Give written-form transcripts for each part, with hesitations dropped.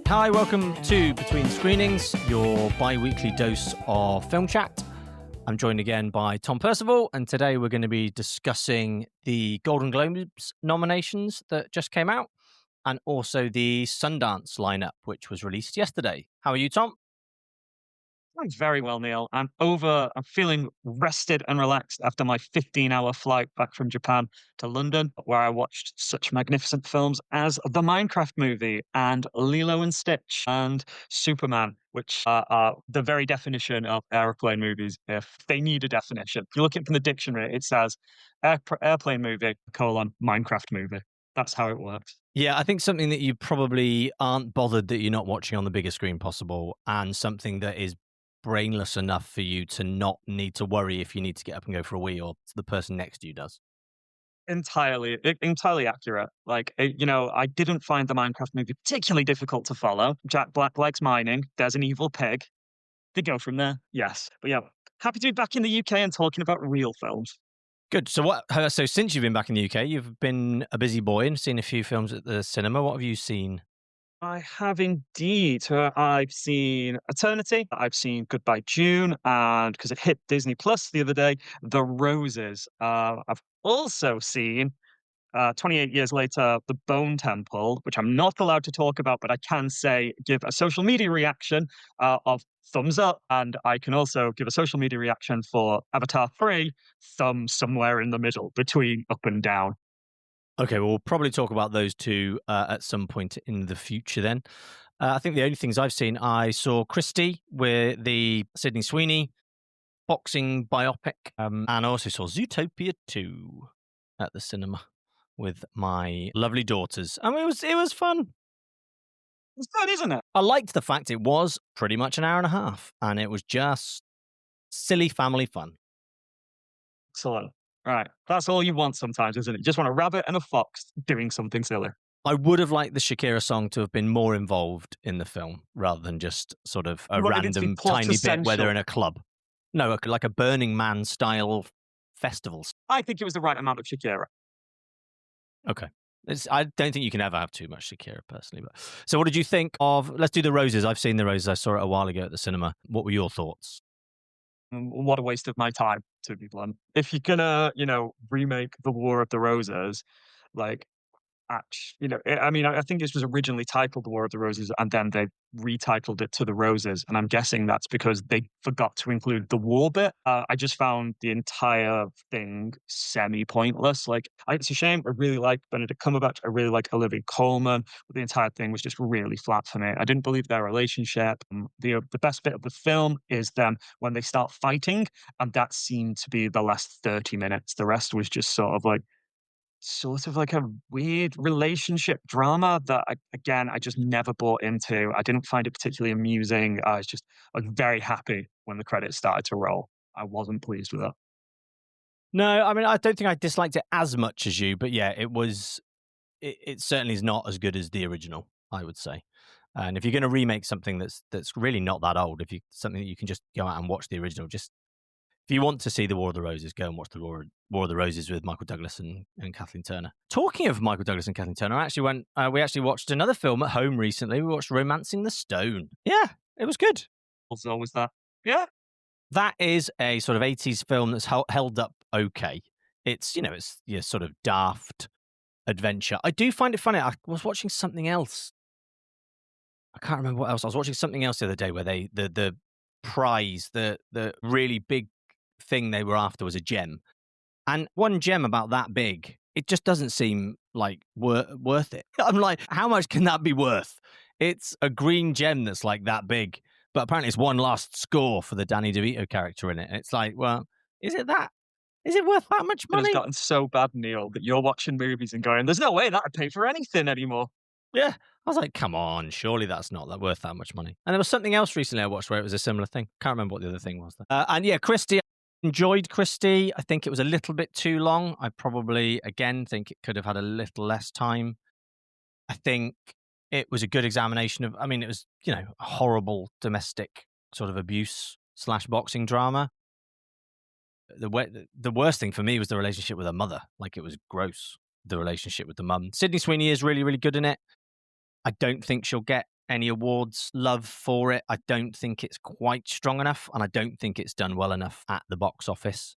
Hi, welcome to Between Screenings, your bi-weekly dose of film chat. I'm joined again by Tom Percival, and today we're going to be discussing the Golden Globes nominations that just came out, and also the Sundance lineup, which was released yesterday. How are you, Tom? I'm very well, Neil. I'm feeling rested and relaxed after my 15-hour flight back from Japan to London, where I watched such magnificent films as the Minecraft movie and Lilo and Stitch and Superman, which are the very definition of airplane movies, if they need a definition. If you look at it from the dictionary, it says airplane movie, Minecraft movie. That's how it works. Yeah, I think something that you probably aren't bothered that you're not watching on the biggest screen possible, and something that is brainless enough for you to not need to worry if you need to get up and go for a wee, or the person next to you does. Entirely accurate. I didn't find the Minecraft movie particularly difficult to follow. Jack Black likes mining. There's an evil pig. They go from there. Yes, but yeah, happy to be back in the UK and talking about real films. Good. So so since you've been back in the UK, you've been a busy boy and seen a few films at the cinema. What have you seen? I have indeed. I've seen Eternity. I've seen Goodbye June, and because it hit Disney Plus the other day, The Roses. I've also seen 28 years later, The Bone Temple, which I'm not allowed to talk about, but I can say give a social media reaction of thumbs up, and I can also give a social media reaction for Avatar 3, thumb somewhere in the middle between up and down. Okay, well, we'll probably talk about those two at some point in the future then. I think the only things I've seen, I saw Christie with the Sydney Sweeney boxing biopic, and I also saw Zootopia 2 at the cinema with my lovely daughters. I mean, it was fun. It's good, isn't it? I liked the fact it was pretty much an hour and a half, and it was just silly family fun. Excellent. Right. That's all you want sometimes, isn't it? You just want a rabbit and a fox doing something silly. I would have liked the Shakira song to have been more involved in the film rather than just sort of a random tiny bit where they're in a club. No, like a Burning Man style festival. I think it was the right amount of Shakira. Okay. I don't think you can ever have too much Shakira, personally. But so what did you think of, let's do The Roses. I've seen The Roses. I saw it a while ago at the cinema. What were your thoughts? What a waste of my time, to be blunt. If you're gonna, remake The War of the Roses, like, I think this was originally titled The War of the Roses, and then they retitled it to The Roses, and I'm guessing that's because they forgot to include the war bit. I just found the entire thing semi-pointless. It's a shame. I really like Benedict Cumberbatch. I really like Olivia Colman, but the entire thing was just really flat for me. I didn't believe their relationship. The best bit of the film is them when they start fighting, and that seemed to be the last 30 minutes. The rest was just sort of like a weird relationship drama that I just never bought into. I didn't find it particularly amusing. I was very happy when the credits started to roll. I wasn't pleased with it. No, I mean, I don't think I disliked it as much as you, but yeah, it certainly is not as good as the original, I would say. And if you're going to remake something that's really not that old, something that you can just go out and watch the original, just if you want to see The War of the Roses, go and watch The War of the Roses with Michael Douglas and Kathleen Turner. Talking of Michael Douglas and Kathleen Turner, we actually watched another film at home recently. We watched Romancing the Stone. Yeah, it was good. Also, was that? Yeah. That is a sort of 80s film that's held up okay. It's your sort of daft adventure. I do find it funny. I was watching something else. I can't remember what else. I was watching something else the other day where the prize, the really big thing they were after was a gem, and one gem about that big, it just doesn't seem like worth it. I'm like, how much can that be worth? It's a green gem that's like that big, but apparently it's one last score for the Danny DeVito character in it. And it's like, well, is it worth that much money? It's gotten so bad, Neil, that you're watching movies and going, there's no way that I'd pay for anything anymore. Yeah. I was like, come on, surely that's not worth that much money. And there was something else recently I watched where it was a similar thing. Can't remember what the other thing was. And yeah, Christie, enjoyed Christie. I think it was a little bit too long. I probably, again, think it could have had a little less time. I think it was a good examination of, it was, a horrible domestic sort of abuse / boxing drama. The worst thing for me was the relationship with her mother. Like, it was gross, the relationship with the mum. Sydney Sweeney is really, really good in it. I don't think she'll get any awards love for it. I don't think it's quite strong enough, and I don't think it's done well enough at the box office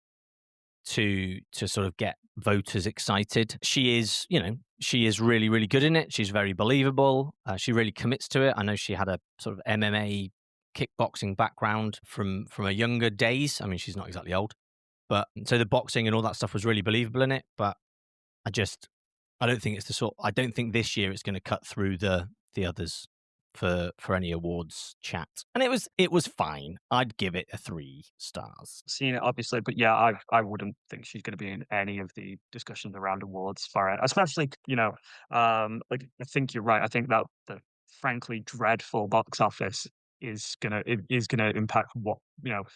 to sort of get voters excited. She is, she is really, really good in it. She's very believable. She really commits to it. I know she had a sort of MMA kickboxing background from her younger days. I mean, she's not exactly old, but so the boxing and all that stuff was really believable in it. But I don't think it's the sort. I don't think this year it's going to cut through the others for any awards chat. And it was fine. I'd give it a 3 stars. Seen it obviously, but yeah, I wouldn't think she's going to be in any of the discussions around awards for it. Especially, like I think you're right. I think that the frankly dreadful box office is gonna impact what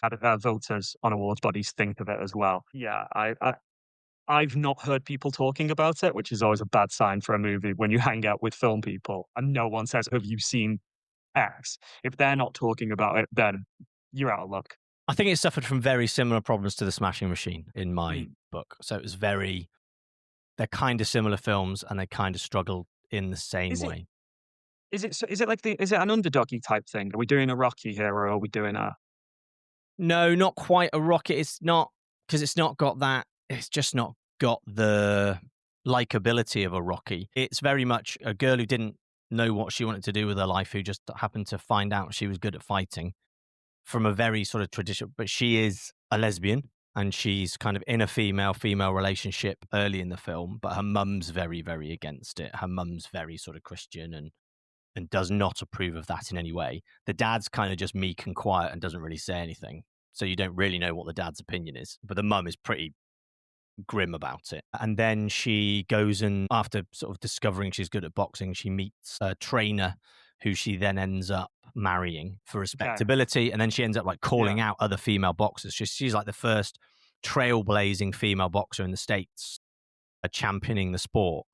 how voters on awards bodies think of it as well. Yeah, I've not heard people talking about it, which is always a bad sign for a movie when you hang out with film people and no one says, "Have you seen X?" If they're not talking about it, then you're out of luck. I think it suffered from very similar problems to The Smashing Machine in my Mm. book. So it was they're kind of similar films and they kind of struggle in the same Is it way. is it an underdoggy type thing? Are we doing a Rocky here or are we doing a No, not quite a rocket. It's not, because it's not got that. It's just not got the likability of a Rocky. It's very much a girl who didn't know what she wanted to do with her life, who just happened to find out she was good at fighting from a very sort of traditional. But she is a lesbian, and she's kind of in a female relationship early in the film. But her mum's very, very against it. Her mum's very sort of Christian and does not approve of that in any way. The dad's kind of just meek and quiet and doesn't really say anything. So you don't really know what the dad's opinion is. But the mum is pretty grim about it. And then she goes and, after sort of discovering she's good at boxing, she meets a trainer who she then ends up marrying for okay, respectability. And then she ends up like calling yeah. out other female boxers. She's like the first trailblazing female boxer in the States, championing the sport.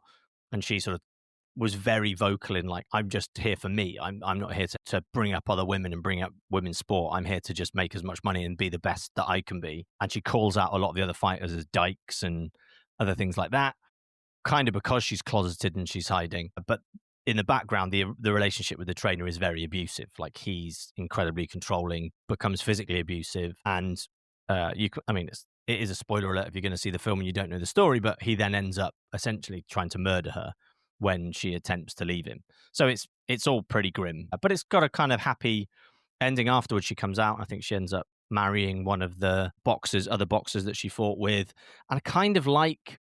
And she sort of was very vocal in like, I'm just here for me. I'm not here to bring up other women and bring up women's sport. I'm here to just make as much money and be the best that I can be. And she calls out a lot of the other fighters as dykes and other things like that, kind of because she's closeted and she's hiding. But in the background, the relationship with the trainer is very abusive. Like, he's incredibly controlling, becomes physically abusive, and I mean, it is a spoiler alert if you're going to see the film and you don't know the story. But he then ends up essentially trying to murder her when she attempts to leave him. So it's all pretty grim, but it's got a kind of happy ending afterwards. She comes out. I think she ends up marrying one of the other boxers that she fought with. And I kind of like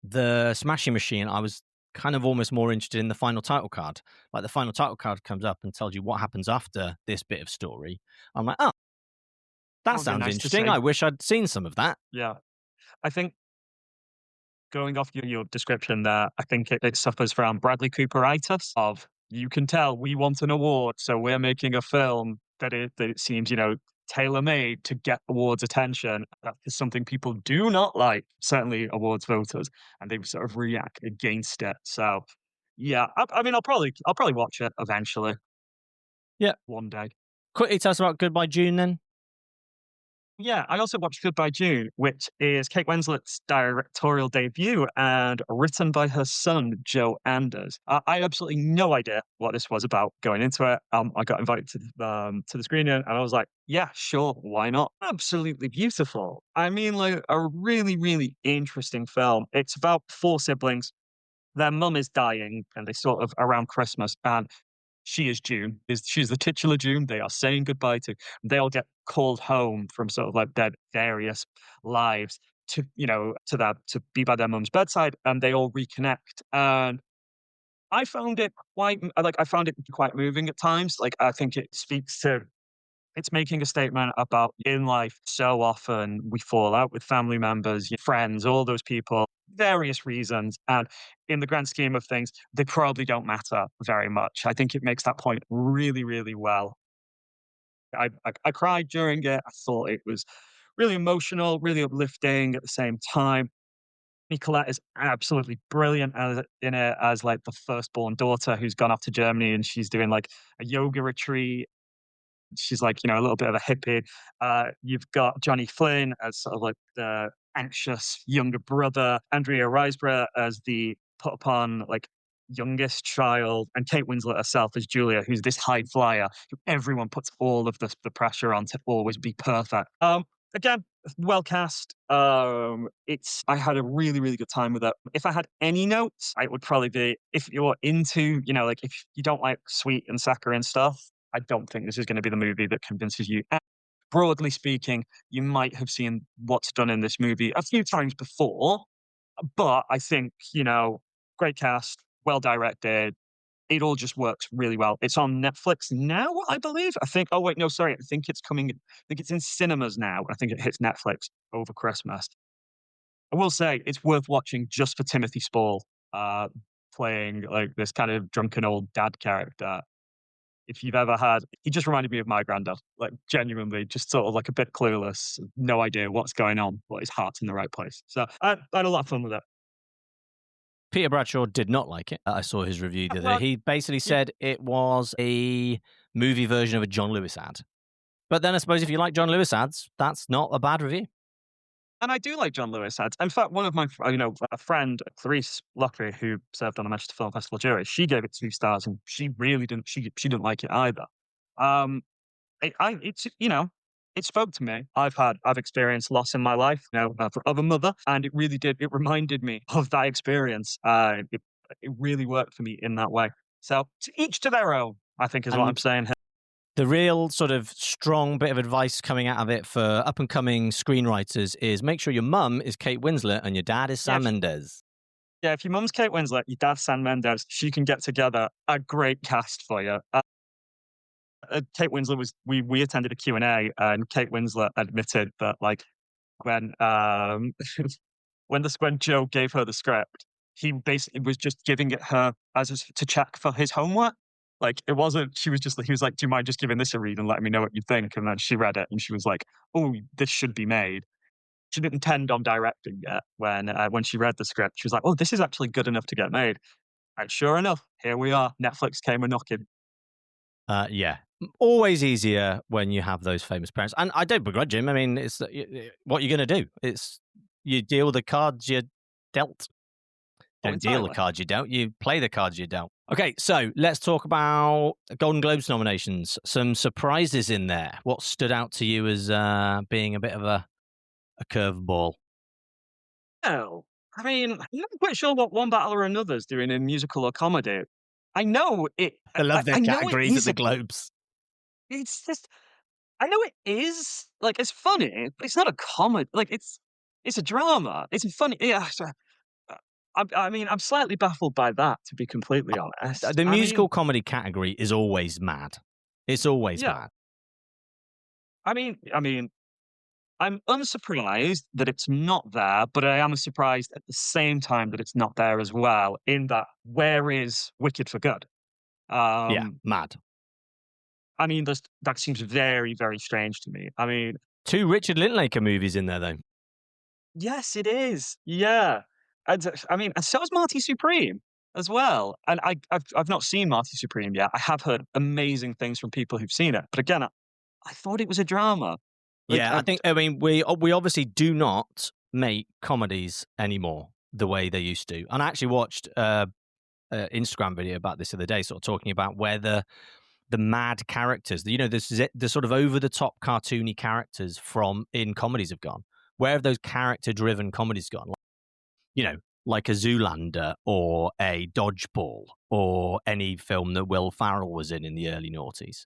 the Smashing Machine. I was kind of almost more interested in the final title card. Like, the final title card comes up and tells you what happens after this bit of story. I'm like, oh, That that would be sounds nice to interesting. see. I wish I'd seen some of that. Yeah. I think going off your description there, I think it suffers from Bradley Cooperitis of, you can tell we want an award, so we're making a film that it seems, tailor-made to get awards attention. That is something people do not like, certainly awards voters, and they sort of react against it. So, yeah, I mean, I'll probably watch it eventually, Yeah. one day. Quickly tell us about Goodbye June then. Yeah, I also watched Goodbye June, which is Kate Winslet's directorial debut and written by her son, Joe Anders. I had absolutely no idea what this was about going into it. I got invited to the screening, and I was like, "Yeah, sure, why not?" Absolutely beautiful. I mean, like, a really, really interesting film. It's about 4 siblings. Their mum is dying, and they sort of around Christmas, and she is June. She's the titular June they are saying goodbye to. They all get called home from sort of like their various lives to be by their mum's bedside, and they all reconnect. And I found it I found it quite moving at times. Like, I think it speaks to it's making a statement about in life, so often we fall out with family members, friends, all those people, various reasons. And in the grand scheme of things, they probably don't matter very much. I think it makes that point really, really well. I cried during it. I thought it was really emotional, really uplifting at the same time. Nicolette is absolutely brilliant in it as like the firstborn daughter who's gone off to Germany, and she's doing like a yoga retreat. She's like, a little bit of a hippie. You've got Johnny Flynn as sort of like the anxious younger brother, Andrea Riseborough as the put upon, like, youngest child, and Kate Winslet herself as Julia, who's this high flyer, who everyone puts all of the pressure on to always be perfect. Again, well cast. I had a really, really good time with it. If I had any notes, it would probably be if you're into, like if you don't like sweet and saccharine stuff, I don't think this is going to be the movie that convinces you. And broadly speaking, you might have seen what's done in this movie a few times before, but I think, great cast, well directed. It all just works really well. It's on Netflix now, I believe. I think. Oh wait, no, sorry. I think it's coming. I think it's in cinemas now. I think it hits Netflix over Christmas. I will say it's worth watching just for Timothy Spall playing like this kind of drunken old dad character. If you've ever had, he just reminded me of my granddad. Like genuinely, just sort of like a bit clueless, no idea what's going on, but his heart's in the right place. So I had a lot of fun with it. Peter Bradshaw did not like it. I saw his review the other Well, day. He basically yeah, said it was a movie version of a John Lewis ad. But then I suppose if you like John Lewis ads, that's not a bad review. and I do like John Lewis ads. In fact, one of my, a friend, Clarice Lockery, who served on the Manchester Film Festival jury, she gave it 2 stars, and she really didn't. She didn't like it either. Um, it's it spoke to me. I've experienced loss in my life, of a mother, and it really did. It reminded me of that experience. It really worked for me in that way. So to each to their own, I think is what I'm And saying here. the real sort of strong bit of advice coming out of it for up and coming screenwriters is make sure your mum is Kate Winslet and your dad is Yeah, Sam Mendes. yeah. If your mum's Kate Winslet, your dad's San Mendes, she can get together a great cast for you. Kate Winslet was we attended a Q&A, and Kate Winslet admitted that like when when Joe gave her the script, he basically was just giving it her to check for his homework. Like it wasn't. He was like, "Do you mind just giving this a read and letting me know what you think?" And then she read it and she was like, "Oh, this should be made." She didn't intend on directing yet. When she read the script, she was like, "Oh, this is actually good enough to get made." And sure enough, here we are. Netflix came a knocking. Yeah. Always easier when you have those famous parents. And I don't begrudge him. I mean, it's what you're going to do. It's you deal the cards you're dealt. Oh, Don't deal the entirely. cards you dealt. You play the cards you dealt. Okay, so let's talk about Golden Globes nominations. Some surprises in there. What stood out to you as being a bit of a curveball? Oh, I mean, I'm not quite sure what One Battle or Another's doing in musical or comedy. I know it. I love their I know it categories at is the a. Globes. It's just. I know it is like it's funny, but it's not a comedy. Like it's a drama. It's a funny. Yeah. I mean, I'm slightly baffled by that, to be completely honest. The I mean, musical comedy category is always mad. It's always yeah. mad. I mean, I'm unsurprised that it's not there, but I am surprised at the same time that it's not there as well. In that, where is Wicked for Good? Yeah, Um, mad. I mean, that seems very, very strange to me. I mean, 2 Richard Linklater movies in there, though. yes, it is. Yeah, and I mean, and so is Marty Supreme as well. And I've not seen Marty Supreme yet. I have heard amazing things from people who've seen it, but again, I thought it was a drama. Like, Yeah, I mean, we obviously do not make comedies anymore the way they used to. And I actually watched Instagram video about this the other day, sort of talking about where the mad characters, the sort of over the top cartoony characters from in comedies have gone. Where have those character driven comedies gone? Like a Zoolander or a Dodgeball or any film that Will Ferrell was in the early noughties.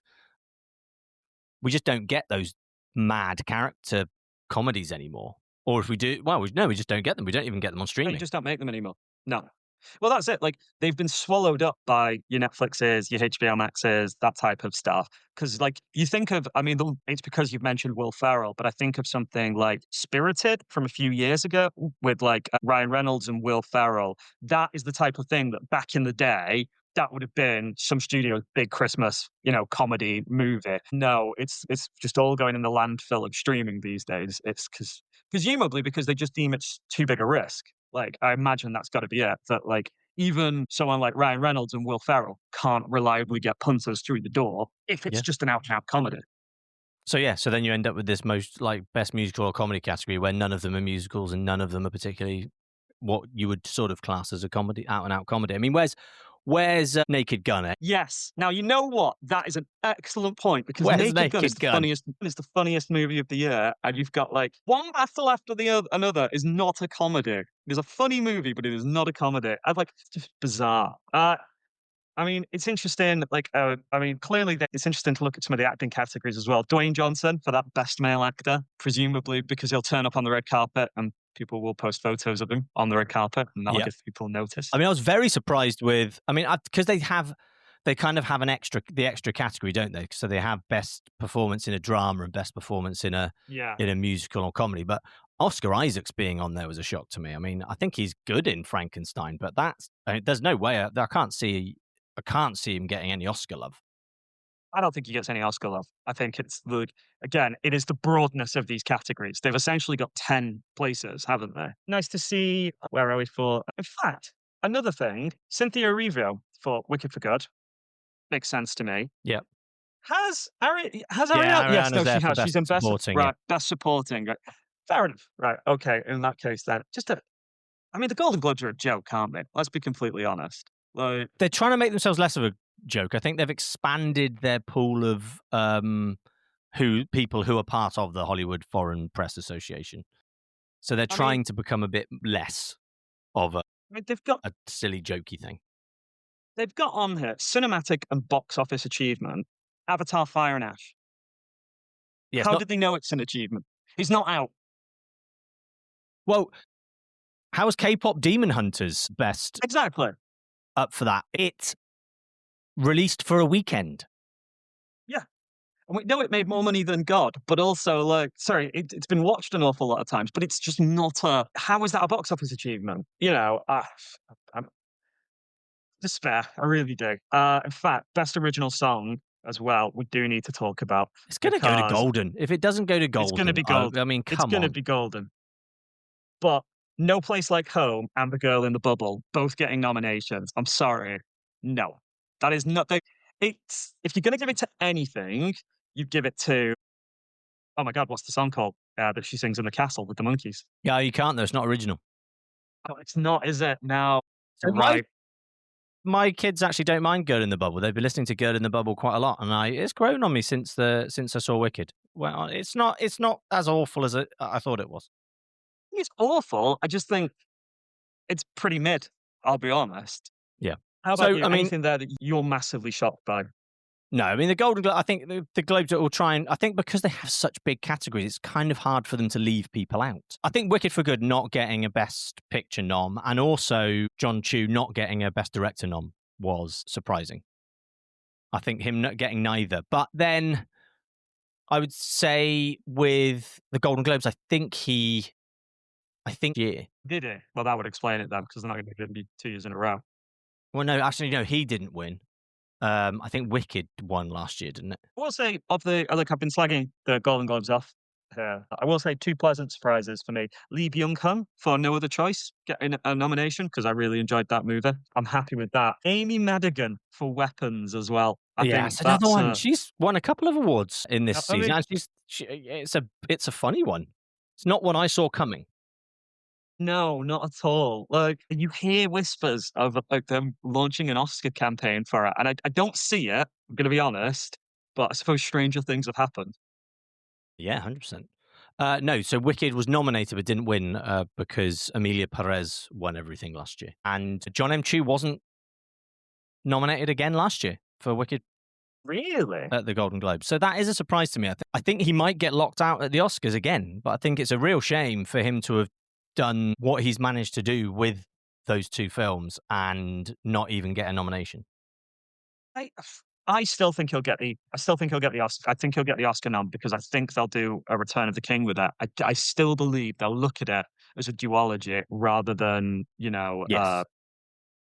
We just don't get those mad character comedies anymore. Or if we do, well, we just don't get them. We don't even get them on they streaming. just don't make them anymore. No. Well, that's it. Like they've been swallowed up by your Netflixes, your HBO Maxes, that type of stuff. Because, like, you think of, I mean, it's because you've mentioned Will Ferrell, but I think of something like Spirited from a few years ago with like Ryan Reynolds and Will Ferrell. That is the type of thing that back in the day, that would have been some studio's big Christmas, comedy movie. No, it's just all going in the landfill of streaming these days. It's presumably because they just deem it's too big a risk. Like, I imagine that's got to be it. That like even someone like Ryan Reynolds and Will Ferrell can't reliably get punters through the door if it's Yeah. just an out and out comedy. So then you end up with this most like best musical or comedy category where none of them are musicals and none of them are particularly what you would sort of class as a comedy, out and out comedy. I mean, Where's Naked Gun? Yes. Now, you know what? That is an excellent point because Where's Naked Gun is Naked the Gun? funniest it's the funniest movie of the year, and you've got, like, one battle after the another is not a comedy. It is a funny movie, but it is not a comedy. I'm like, it's just bizarre. I mean, it's interesting, like, I mean, clearly that it's interesting to look at some of the acting categories as well. Dwayne Johnson for that best male actor, presumably because he'll turn up on the red carpet and people will post photos of him on the red carpet, and that'll Yeah. give people notice. I mean, I was very surprised with. I mean, because they kind of have the extra category, don't they? So they have best performance in a drama and best performance in a Yeah. musical or comedy. But Oscar Isaac's being on there was a shock to me. I mean, I think he's good in Frankenstein, but there's no way I can't see him getting any Oscar love. I don't think he gets any Oscar love. I think it's again, it is the broadness of these categories. They've essentially got 10 places, haven't they? Nice to see. Where are we for? In fact, another thing, Cynthia Erivo for Wicked for Good makes sense to me. Yeah. Has Yeah, Ariana? Yes, Ariana's no, there she for has. She's best in best supporting. right, best supporting. Right. Fair enough. Right. Okay. In that case, then, I mean, the Golden Globes are a joke, aren't they? Let's be completely honest. Like, They're trying to make themselves less of a joke. I think they've expanded their pool of people who are part of the Hollywood Foreign Press Association. So they're I trying mean, to become a bit less of a silly, jokey thing. they've got on here cinematic and box office achievement. Avatar: Fire and Ash. Yeah, How did they know it's an achievement? It's not out. well. How is K-pop Demon Hunters best Exactly. up for that? It's released for a weekend. Yeah. And we know it made more money than God, but also, like, sorry, it's been watched an awful lot of times, but it's just not a. How is that a box office achievement? I'm despair. I really do. In fact, best original song as well. We do need to talk about It's going to go to because Golden. If it doesn't go to it's going to Golden, be gold. I mean, It's come going to on. be golden. But No Place Like Home and The Girl in the Bubble both getting nominations. I'm sorry. No. That is not the it's if you're gonna give it to anything, you give it to oh my god, what's the song called? That she sings in the castle with the monkeys. Yeah, you can't though. It's not original. Oh, it's not, is it? No. So Right. my kids actually don't mind Girl in the Bubble. They've been listening to Girl in the Bubble quite a lot, and it's grown on me since I saw Wicked. Well, it's not as awful as I thought it was. It's awful. I just think it's pretty mid, I'll be honest. Yeah. How about So you? I mean, Anything there that you're massively shocked by? no, I mean the Golden Globe. I think the Globes will try and. I think because they have such big categories, it's kind of hard for them to leave people out. I think Wicked for Good not getting a Best Picture nom, and also John Chu not getting a Best Director nom was surprising. I think him not getting neither. But then I would say with the Golden Globes, I think yeah. Did it? Well, that would explain it then, because they're not gonna be 2 years in a row. Well, no, actually, no, he didn't win. I think Wicked won last year, didn't it? I will say look, I've been slagging the Golden Globes off here. I will say 2 pleasant surprises for me. Lee Byung-hun for No Other Choice getting a nomination because I really enjoyed that movie. I'm happy with that. Amy Madigan for Weapons as well. I think It's another that's one. She's won a couple of awards in this I mean, season. And it's a funny one. It's not one I saw coming. no, not at all. Like, you hear whispers of, like, them launching an Oscar campaign for it, and I don't see it, I'm gonna be honest, but I suppose stranger things have happened. Yeah, 100%. No, so Wicked was nominated but didn't win because Emilia Perez won everything last year, and John M. Chu wasn't nominated again last year for Wicked Really? at the Golden Globe. So that is a surprise to me. I think he might get locked out at the Oscars again, but I think it's a real shame for him to have done what he's managed to do with those 2 films and not even get a nomination. I still think he'll get the Oscar. I think he'll get the Oscar nom because I think they'll do a Return of the King with that. I still believe they'll look at it as a duology rather than, Yes.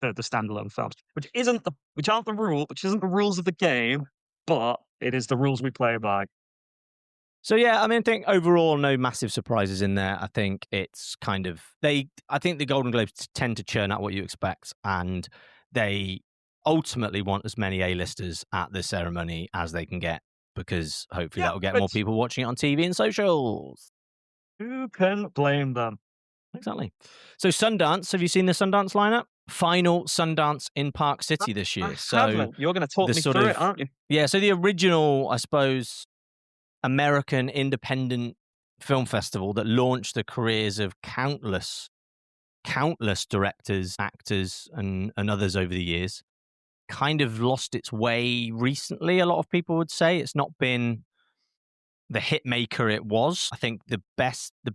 the standalone films, which isn't the rules of the game, but it is the rules we play by. So yeah, I mean, I think overall no massive surprises in there. I think it's kind of I think the Golden Globes tend to churn out what you expect, and they ultimately want as many A-listers at the ceremony as they can get because hopefully Yeah, that will get but more people watching it on TV and socials. who can blame them? Exactly. So Sundance, have you seen the Sundance lineup? final Sundance in Park City this I year. So haven't. You're gonna talk the me sort through it, of aren't you? yeah, so the original, I suppose, American independent film festival that launched the careers of countless directors, actors, and others over the years, kind of lost its way recently. A lot of people would say it's not been the hit maker it was. I think the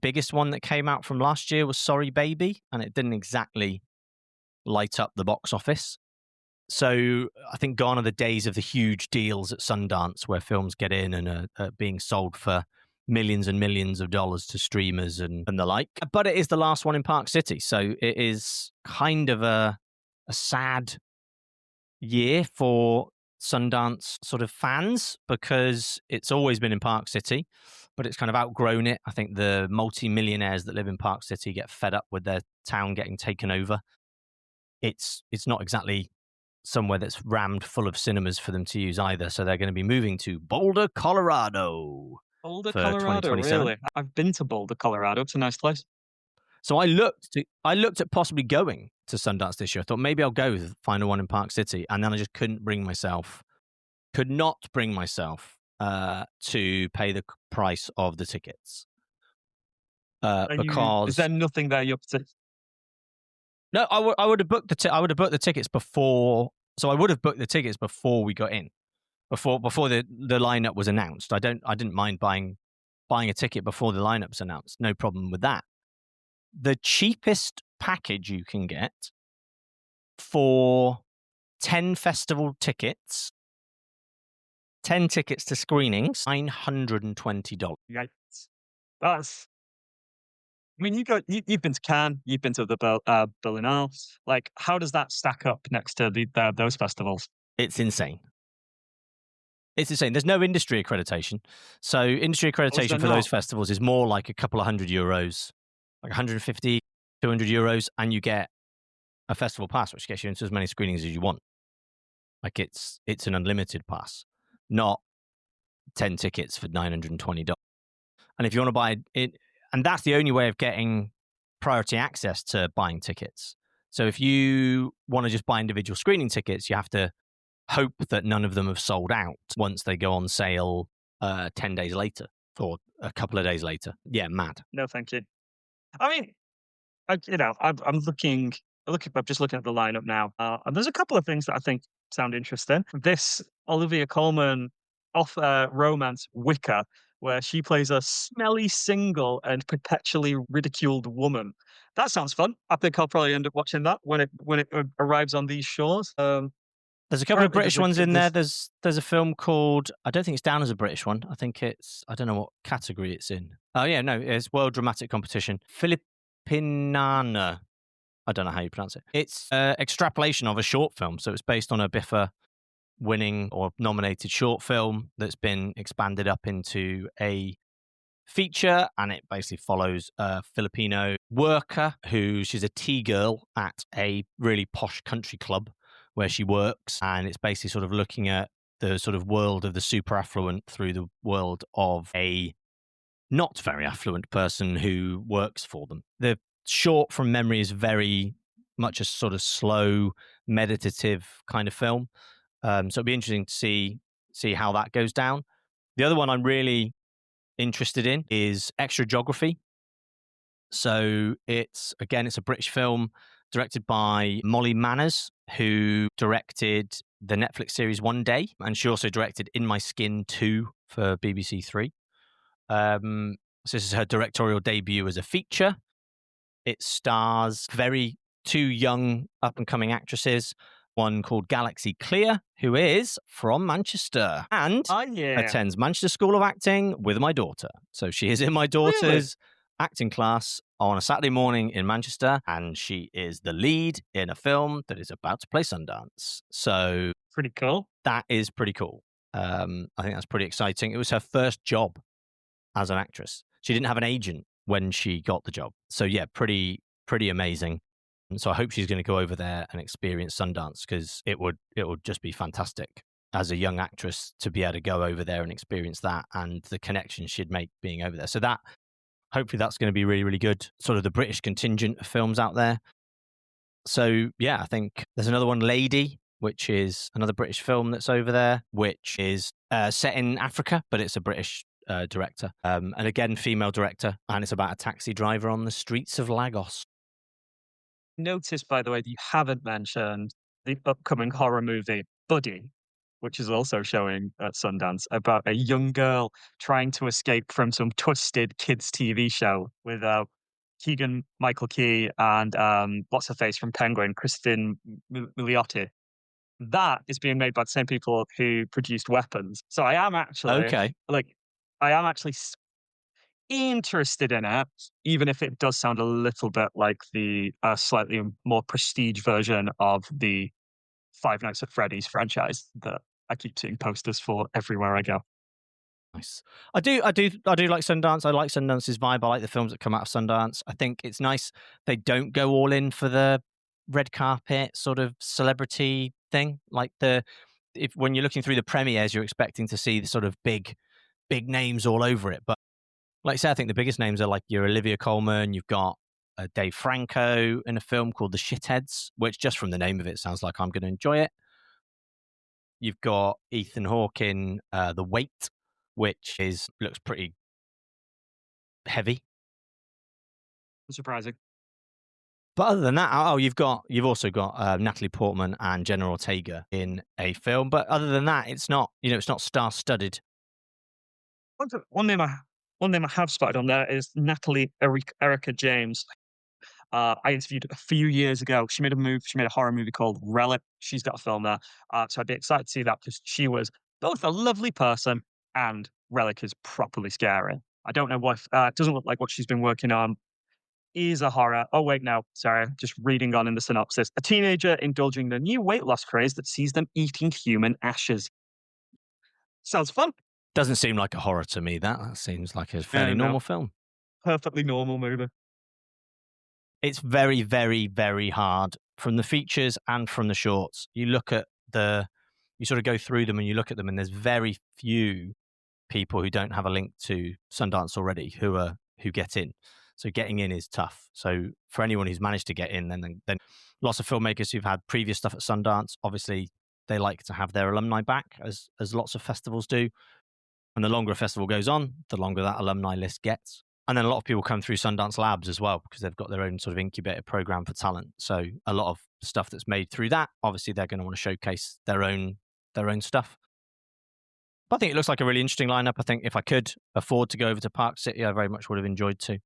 biggest one that came out from last year was Sorry Baby, and it didn't exactly light up the box office. So I think gone are the days of the huge deals at Sundance where films get in and are being sold for millions and millions of dollars to streamers and the like. But it is the last one in Park City. So it is kind of a sad year for Sundance sort of fans because it's always been in Park City, but it's kind of outgrown it. I think the multi-millionaires that live in Park City get fed up with their town getting taken over. It's not exactly somewhere that's rammed full of cinemas for them to use either. So they're going to be moving to Boulder, Colorado Boulder, for Colorado, 2027. really? I've been to Boulder, Colorado. It's a nice place. So I looked at possibly going to Sundance this year. I thought maybe I'll go with the final one in Park City, and then I just could not bring myself to pay the price of the tickets Is because there nothing there you're particularly? no, I would have booked the tickets before. So I would have booked the tickets before we got in, before the lineup was announced. I didn't mind buying a ticket before the lineup's announced. No problem with that. The cheapest package you can get for 10 festival tickets, 10 tickets to screenings, $920. Yikes. That's. I mean, you've been to Cannes, you've been to the Berlinale. Like, how does that stack up next to those festivals? It's insane. It's insane. There's no industry accreditation. So industry accreditation for those festivals is more like a couple of €100, like 150, 200 euros, and you get a festival pass, which gets you into as many screenings as you want. Like it's an unlimited pass, not 10 tickets for $920. And if you want to buy it, and that's the only way of getting priority access to buying tickets. So if you want to just buy individual screening tickets, you have to hope that none of them have sold out once they go on sale 10 days later or a couple of days later. Yeah, mad. No, thank you. I mean, I'm just looking at the lineup now, and there's a couple of things that I think sound interesting. This Olivia Colman romance Wicker, where she plays a smelly, single, and perpetually ridiculed woman. That sounds fun. I think I'll probably end up watching that when it arrives on these shores. There's a couple of British ones in there. There's a film called, I don't think it's down as a British one. I think I don't know what category it's in. Oh yeah, no, it's World Dramatic Competition. Filipinana. I don't know how you pronounce it. It's extrapolation of a short film. So it's based on a BIFA winning or nominated short film that's been expanded up into a feature, and it basically follows a Filipino worker she's a tea girl at a really posh country club where she works, and it's basically sort of looking at the sort of world of the super affluent through the world of a not very affluent person who works for them. The short from memory is very much a sort of slow, meditative kind of film. So it'll be interesting to see how that goes down. The other one I'm really interested in is Extra Geography. So it's a British film directed by Molly Manners, who directed the Netflix series One Day, and she also directed In My Skin 2 for BBC Three. So this is her directorial debut as a feature. It stars two young up-and-coming actresses, one called Galaxy Clear, who is from Manchester and attends Manchester School of Acting with my daughter. So she is in my daughter's acting class on a Saturday morning in Manchester, and she is the lead in a film that is about to play Sundance. So pretty cool. That is pretty cool. I think that's pretty exciting. It was her first job as an actress. She didn't have an agent when she got the job. So yeah, pretty amazing. And so I hope she's going to go over there and experience Sundance, because it would just be fantastic as a young actress to be able to go over there and experience that, and the connections she'd make being over there. So hopefully that's going to be really, really good. Sort of the British contingent of films out there. So yeah, I think there's another one, Lady, which is another British film that's over there, which is set in Africa, but it's a British director, and again female director, and it's about a taxi driver on the streets of Lagos. Notice, by the way, that you haven't mentioned the upcoming horror movie Buddy, which is also showing at Sundance, about a young girl trying to escape from some twisted kids' TV show with Keegan Michael Key and what's her face from Penguin, Kristen Milioti. That is being made by the same people who produced Weapons. So Okay, I am actually interested in it, even if it does sound a little bit like the slightly more prestige version of the Five Nights at Freddy's franchise that I keep seeing posters for everywhere I go. nice. I do like Sundance. I like Sundance's vibe. I like the films that come out of Sundance. I think it's nice they don't go all in for the red carpet sort of celebrity thing. Like the if when you're looking through the premieres, you're expecting to see the sort of big names all over it. But like I say, I think the biggest names are like your Olivia Colman. You've got Dave Franco in a film called The Shitheads, which just from the name of it sounds like I'm going to enjoy it. You've got Ethan Hawke in The Wait, which is looks pretty heavy. Surprising. But other than that, you've also got Natalie Portman and Jenna Ortega in a film. But other than that, it's not star studded. One th- one name I one name I have spotted on there is Natalie Erica James. I interviewed a few years ago. She made a horror movie called Relic. She's got a film there. So I'd be excited to see that because she was both a lovely person and Relic is properly scary. I don't know what, it doesn't look like what she's been working on is a horror. Oh, wait, no, sorry. Just reading on in the synopsis. A teenager indulging in a new weight loss craze that sees them eating human ashes. Sounds fun. Doesn't seem like a horror to me. That seems like a fairly No, normal film. perfectly normal movie. It's very, very, very hard from the features and from the shorts. You sort of go through them and you look at them, and there's very few people who don't have a link to Sundance already who get in. So getting in is tough. So for anyone who's managed to get in, then lots of filmmakers who've had previous stuff at Sundance, obviously they like to have their alumni back, as lots of festivals do. And the longer a festival goes on, the longer that alumni list gets. And then a lot of people come through Sundance Labs as well because they've got their own sort of incubator program for talent. So a lot of stuff that's made through that, obviously they're going to want to showcase their own stuff. But I think it looks like a really interesting lineup. I think if I could afford to go over to Park City, I very much would have enjoyed to.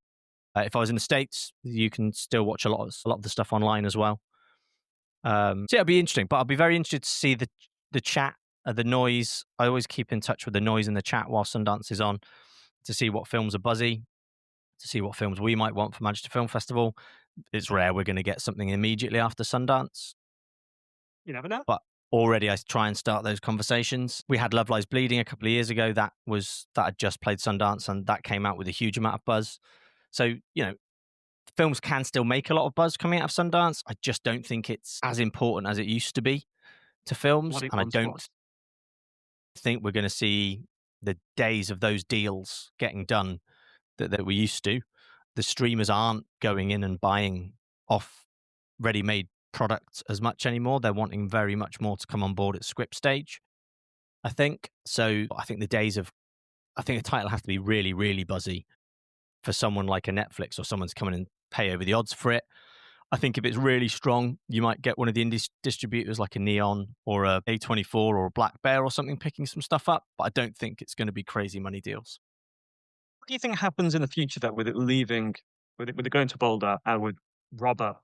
If I was in the States, you can still watch a lot of the stuff online as well. So yeah, it'll be interesting. But I'll be very interested to see the chat, the noise. I always keep in touch with the noise in the chat while Sundance is on to see what films are buzzy, to see what films we might want for Manchester Film Festival. It's rare we're going to get something immediately after Sundance, You never know. but already I try and start those conversations. We had Love Lies Bleeding a couple of years ago. That had just played Sundance, and that came out with a huge amount of buzz. So films can still make a lot of buzz coming out of Sundance. I just don't think it's as important as it used to be to films, What it and I once don't was. think we're going to see the days of those deals getting done that we used to. The streamers aren't going in and buying off ready-made products as much anymore. They're wanting very much more to come on board at script stage, I think. So I think I think the title has to be really, really buzzy for someone like a Netflix or someone to come in and pay over the odds for it. I think if it's really strong, you might get one of the indie distributors like a Neon or a A24 or a Black Bear or something picking some stuff up, but I don't think it's going to be crazy money deals. What do you think happens in the future though with it leaving, with it going to Boulder and with Robert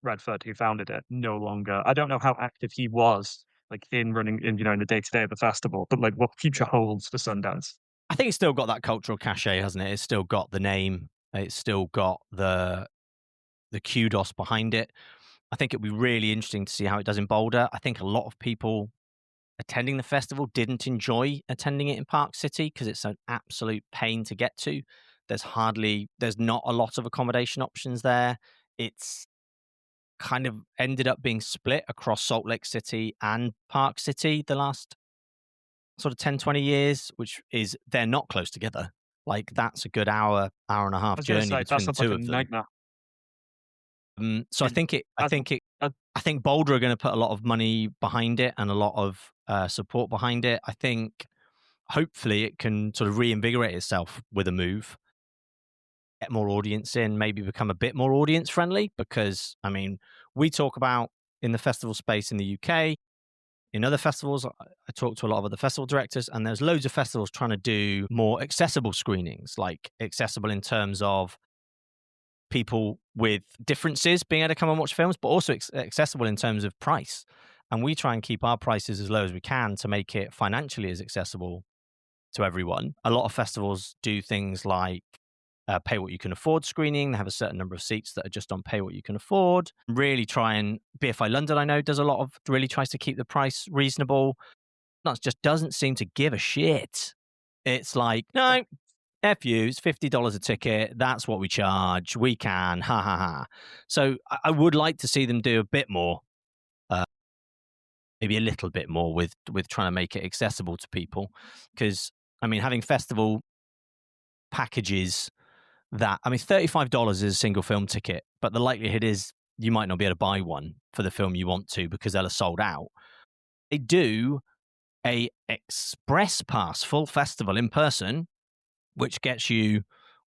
Redford, who founded it, no longer? I don't know how active he was, like in running in, in the day to day of the festival, but like what future holds for Sundance. I think it's still got that cultural cachet, hasn't it? It's still got the name. It's still got the kudos behind it. I think it'd be really interesting to see how it does in Boulder. I think a lot of people attending the festival didn't enjoy attending it in Park City because it's an absolute pain to get to. There's not a lot of accommodation options there. It's kind of ended up being split across Salt Lake City and Park City the last sort of 10, 20 years, which is they're not close together. Like that's a good hour and a I half was going to journey say that between the sounds like two a of them. nightmare. So I And think it. I as think it. uh, I think Boulder are going to put a lot of money behind it and a lot of support behind it. I think hopefully it can sort of reinvigorate itself with a move, get more audience in, maybe become a bit more audience friendly. Because I mean, we talk about in the festival space in the UK, in other festivals, I talk to a lot of other festival directors, and there's loads of festivals trying to do more accessible screenings, like accessible in terms of people with differences being able to come and watch films, but also accessible in terms of price. And we try and keep our prices as low as we can to make it financially as accessible to everyone. A lot of festivals do things like pay what you can afford screening. They have a certain number of seats that are just on pay what you can afford. Really try and BFI London, I know, does a lot of really tries to keep the price reasonable. Not just doesn't seem to give a shit. It's like, no, F you, it's $50 a ticket. That's what we charge. We can, ha ha ha. So I would like to see them do a bit more, uh, maybe a little bit more with trying to make it accessible to people. Because I mean, having festival packages that I mean, $35 is a single film ticket, but the likelihood is you might not be able to buy one for the film you want to because they'll have sold out. They do a express pass full festival in person, which gets you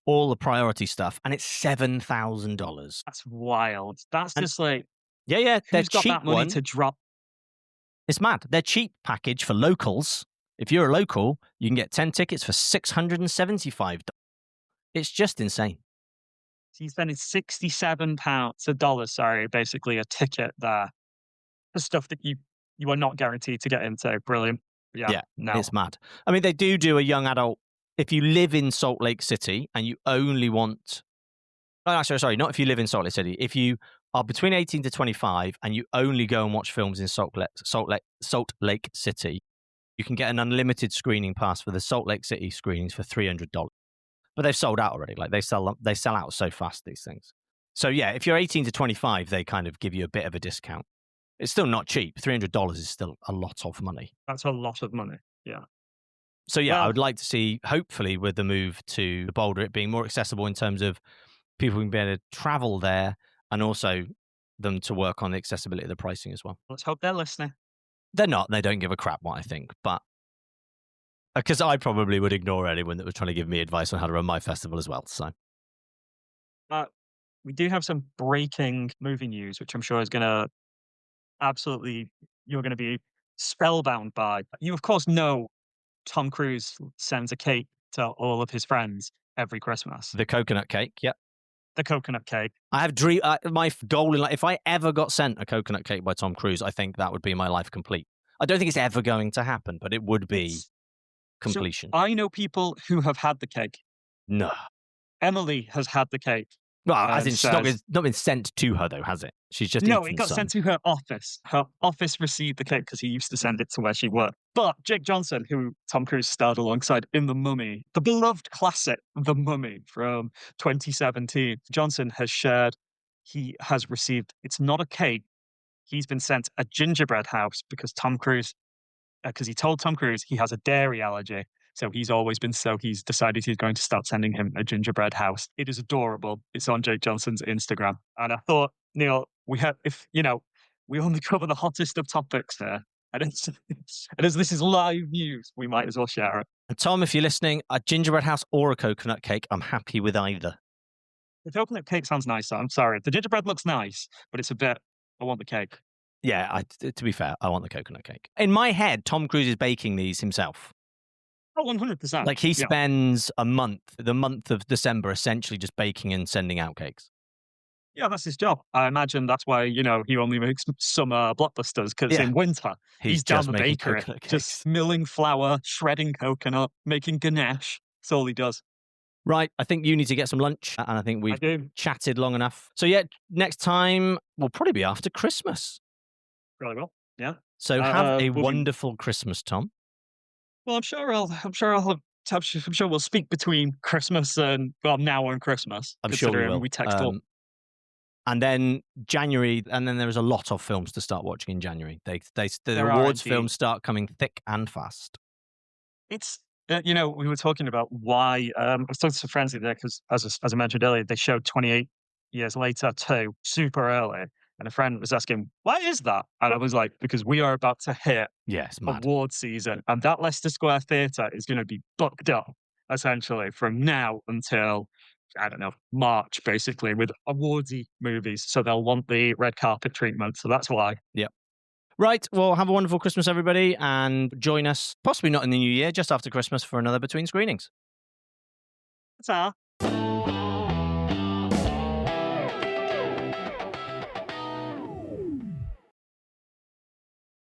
all the priority stuff, and it's $7,000. that's wild. That's And just like, yeah, their who's got cheap that money one. to drop? It's mad. Their cheap package for locals. If you're a local, you can get 10 tickets for $675. It's just insane. So you're spending £67, a dollar, sorry, basically a ticket there for stuff that you are not guaranteed to get into. Brilliant. Yeah, Yeah, no. it's mad. I mean, they do a young adult. If you live in Salt Lake City and you only want, oh, actually, sorry, not if you live in Salt Lake City. If you are between 18 to 25 and you only go and watch films in Salt Lake City, you can get an unlimited screening pass for the Salt Lake City screenings for $300. But they've sold out already. Like they sell out so fast, these things. So yeah, if you're 18 to 25, they kind of give you a bit of a discount. It's still not cheap. $300 is still a lot of money. That's a lot of money. Yeah. So yeah, I Well, would like to see, hopefully, with the move to Boulder, it being more accessible in terms of people can be able to travel there, and also them to work on the accessibility of the pricing as well. let's hope they're listening. They're not. They don't give a crap what I think, but because I probably would ignore anyone that was trying to give me advice on how to run my festival as well. So Uh, we do have some breaking movie news, which I'm sure is going to absolutely, you're going to be spellbound by. You, of course, know Tom Cruise sends a cake to all of his friends every Christmas. the coconut cake, yeah. The coconut cake. I have my goal in life. If I ever got sent a coconut cake by Tom Cruise, I think that would be my life complete. I don't think it's ever going to happen, but it would be It's so completion. I know people who have had the cake. No. Emily has had the cake Well, as and in, says, it's not been sent to her, though, has it? She's just no, it eaten got some. sent to her office. Her office received the cake because he used to send it to where she worked. But Jake Johnson, who Tom Cruise starred alongside in The Mummy, the beloved classic The Mummy from 2017, Johnson has shared he has received, it's not a cake, he's been sent a gingerbread house because Tom Cruise, because he told Tom Cruise he has a dairy allergy. So he's decided he's going to start sending him a gingerbread house. It is adorable. It's on Jake Johnson's Instagram. And I thought, Neil, we only cover the hottest of topics here. And as this is live news, we might as well share it. And Tom, if you're listening, a gingerbread house or a coconut cake, I'm happy with either. The coconut cake sounds nice. I'm sorry. The gingerbread looks nice, but it's a bit, I want the cake. Yeah, to be fair, I want the coconut cake. In my head, Tom Cruise is baking these himself. Oh, 100%. Like he Yeah. spends the month of December, essentially just baking and sending out cakes. Yeah, that's his job. I imagine that's why, he only makes summer blockbusters because Yeah. in winter, he's down just the making bakery, coconut cakes. just milling flour, shredding coconut, making Ganesh. That's all he does. Right, I think you need to get some lunch, and I think I we've do. chatted long enough. So yeah, next time will probably be after Christmas. Really well. Yeah. So have a We'll be, wonderful Christmas, Tom. well, I'm sure we'll speak between Christmas and, well, now and Christmas. I'm sure we Considering will. we text all. And then January, and then there's a lot of films to start watching in January. The There are awards indeed. films start coming thick and fast. It's, we were talking about why, I was talking to some friends the other day because, as I mentioned earlier, they showed 28 years later too, super early, and a friend was asking, "Why is that?" And I was like, "Because we are about to hit Yeah, it's mad. award season, and that Leicester Square Theatre is gonna be booked up, essentially, from now until, I don't know, March, basically, with awardsy movies, so they'll want the red carpet treatment, so that's why." Yep. Right. Well, have a wonderful Christmas, everybody, and join us, possibly not in the new year, just after Christmas for another Between Screenings. Ta.